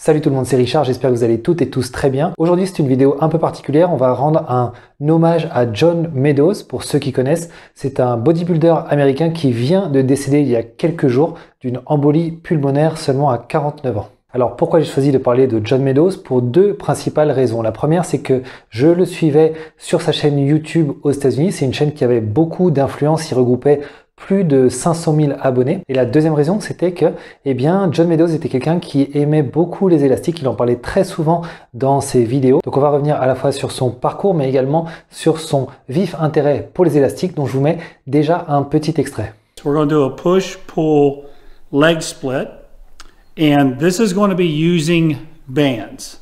Salut tout le monde, c'est Richard, j'espère que vous allez toutes et tous très bien. Aujourd'hui c'est une vidéo un peu particulière, on va rendre un hommage à John Meadows. Pour ceux qui connaissent, c'est un bodybuilder américain qui vient de décéder il y a quelques jours d'une embolie pulmonaire seulement à 49 ans. Alors pourquoi j'ai choisi de parler de John Meadows? Pour deux principales raisons. La première, c'est que je le suivais sur sa chaîne YouTube aux États-Unis. C'est une chaîne qui avait beaucoup d'influence, il regroupait plus de 500 000 abonnés. Et la deuxième raison, c'était que, John Meadows était quelqu'un qui aimait beaucoup les élastiques. Il en parlait très souvent dans ses vidéos. Donc on va revenir à la fois sur son parcours, mais également sur son vif intérêt pour les élastiques, dont je vous mets déjà un petit extrait. So we're going to do a push-pull leg split. And this is going to be using bands.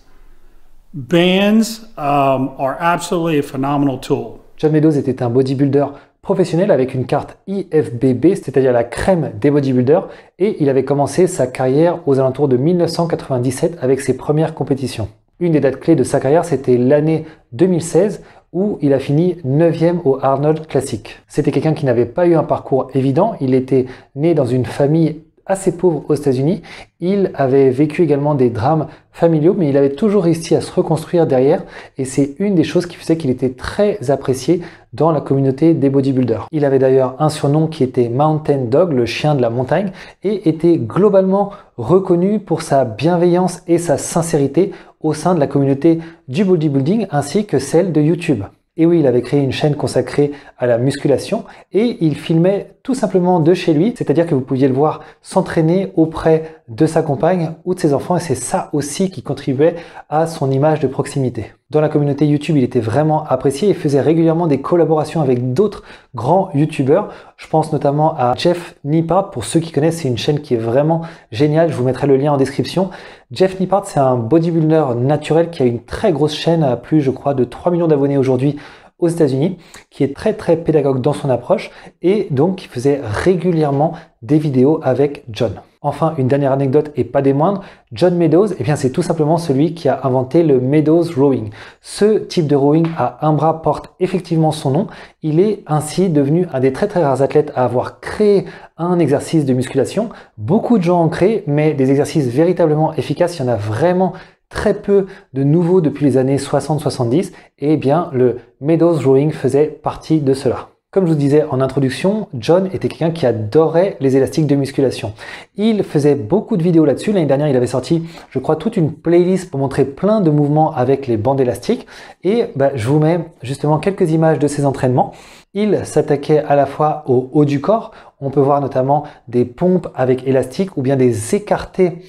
Bands are absolutely a phenomenal tool. John Meadows était un bodybuilder professionnel avec une carte IFBB, c'est-à-dire la crème des bodybuilders, et il avait commencé sa carrière aux alentours de 1997 avec ses premières compétitions. Une des dates clés de sa carrière, c'était l'année 2016 où il a fini 9e au Arnold Classic. C'était quelqu'un qui n'avait pas eu un parcours évident, il était né dans une famille assez pauvre aux États-Unis. Il avait vécu également des drames familiaux, mais il avait toujours réussi à se reconstruire derrière, et c'est une des choses qui faisait qu'il était très apprécié dans la communauté des bodybuilders. Il avait d'ailleurs un surnom qui était Mountain Dog, le chien de la montagne, et était globalement reconnu pour sa bienveillance et sa sincérité au sein de la communauté du bodybuilding ainsi que celle de YouTube. Et oui, il avait créé une chaîne consacrée à la musculation et il filmait tout simplement de chez lui, c'est-à-dire que vous pouviez le voir s'entraîner auprès de sa compagne ou de ses enfants, et c'est ça aussi qui contribuait à son image de proximité. Dans la communauté YouTube, il était vraiment apprécié et faisait régulièrement des collaborations avec d'autres grands YouTubeurs. Je pense notamment à Jeff Nippard. Pour ceux qui connaissent, c'est une chaîne qui est vraiment géniale. Je vous mettrai le lien en description. Jeff Nippard, c'est un bodybuilder naturel qui a une très grosse chaîne à plus, je crois, de 3 millions d'abonnés aujourd'hui aux États-Unis, qui est très pédagogue dans son approche et donc qui faisait régulièrement des vidéos avec John. Enfin, une dernière anecdote et pas des moindres, John Meadows, c'est tout simplement celui qui a inventé le Meadows Rowing. Ce type de rowing à un bras porte effectivement son nom. Il est ainsi devenu un des très rares athlètes à avoir créé un exercice de musculation. Beaucoup de gens en créent, mais des exercices véritablement efficaces, il y en a vraiment très peu de nouveaux depuis les années 60-70, et le Meadows Rowing faisait partie de cela. Comme je vous disais en introduction, John était quelqu'un qui adorait les élastiques de musculation. Il faisait beaucoup de vidéos là-dessus. L'année dernière, il avait sorti, je crois, toute une playlist pour montrer plein de mouvements avec les bandes élastiques. Et je vous mets justement quelques images de ses entraînements. Il s'attaquait à la fois au haut du corps. On peut voir notamment des pompes avec élastiques ou bien des écartés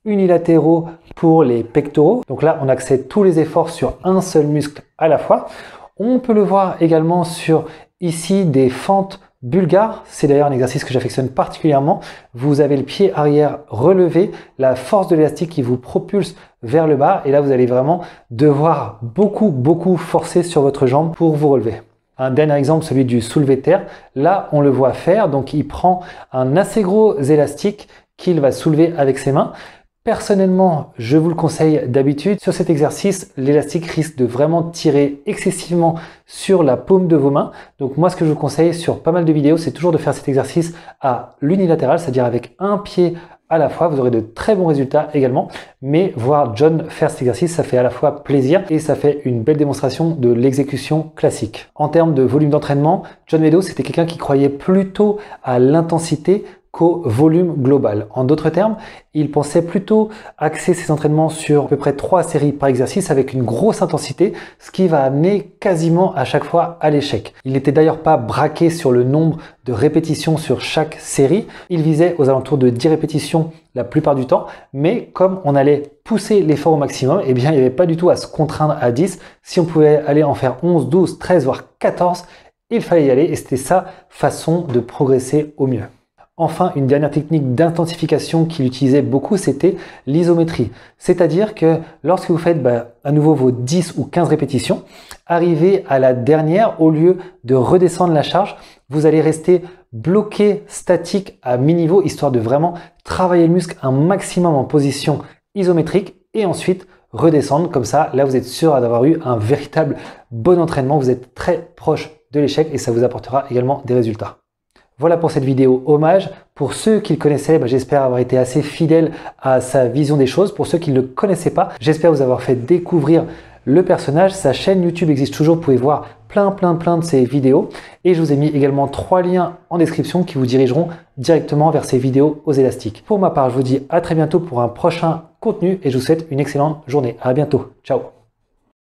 unilatéraux pour les pectoraux. Donc là, on accède tous les efforts sur un seul muscle à la fois. On peut le voir également sur ici des fentes bulgares. C'est d'ailleurs un exercice que j'affectionne particulièrement. Vous avez le pied arrière relevé, la force de l'élastique qui vous propulse vers le bas. Et là, vous allez vraiment devoir beaucoup forcer sur votre jambe pour vous relever. Un dernier exemple, celui du soulevé de terre. Là, on le voit faire. Donc, il prend un assez gros élastique qu'il va soulever avec ses mains. Personnellement, je vous le conseille d'habitude. Sur cet exercice, l'élastique risque de vraiment tirer excessivement sur la paume de vos mains. Donc moi, ce que je vous conseille sur pas mal de vidéos, c'est toujours de faire cet exercice à l'unilatéral, c'est-à-dire avec un pied à la fois. Vous aurez de très bons résultats également. Mais voir John faire cet exercice, ça fait à la fois plaisir et ça fait une belle démonstration de l'exécution classique. En termes de volume d'entraînement, John Meadows, c'était quelqu'un qui croyait plutôt à l'intensité qu'au volume global. En d'autres termes, il pensait plutôt axer ses entraînements sur à peu près 3 séries par exercice avec une grosse intensité, ce qui va amener quasiment à chaque fois à l'échec. Il n'était d'ailleurs pas braqué sur le nombre de répétitions sur chaque série. Il visait aux alentours de 10 répétitions la plupart du temps, mais comme on allait pousser l'effort au maximum, il n'y avait pas du tout à se contraindre à 10. Si on pouvait aller en faire 11, 12, 13, voire 14, il fallait y aller et c'était sa façon de progresser au mieux. Enfin, une dernière technique d'intensification qu'il utilisait beaucoup, c'était l'isométrie. C'est-à-dire que lorsque vous faites à nouveau vos 10 ou 15 répétitions, arrivé à la dernière, au lieu de redescendre la charge, vous allez rester bloqué, statique à mi-niveau, histoire de vraiment travailler le muscle un maximum en position isométrique et ensuite redescendre. Comme ça, là, vous êtes sûr d'avoir eu un véritable bon entraînement. Vous êtes très proche de l'échec et ça vous apportera également des résultats. Voilà pour cette vidéo hommage. Pour ceux qui le connaissaient, j'espère avoir été assez fidèle à sa vision des choses. Pour ceux qui ne le connaissaient pas, j'espère vous avoir fait découvrir le personnage. Sa chaîne YouTube existe toujours, vous pouvez voir plein de ses vidéos. Et je vous ai mis également 3 liens en description qui vous dirigeront directement vers ses vidéos aux élastiques. Pour ma part, je vous dis à très bientôt pour un prochain contenu et je vous souhaite une excellente journée. À bientôt. Ciao.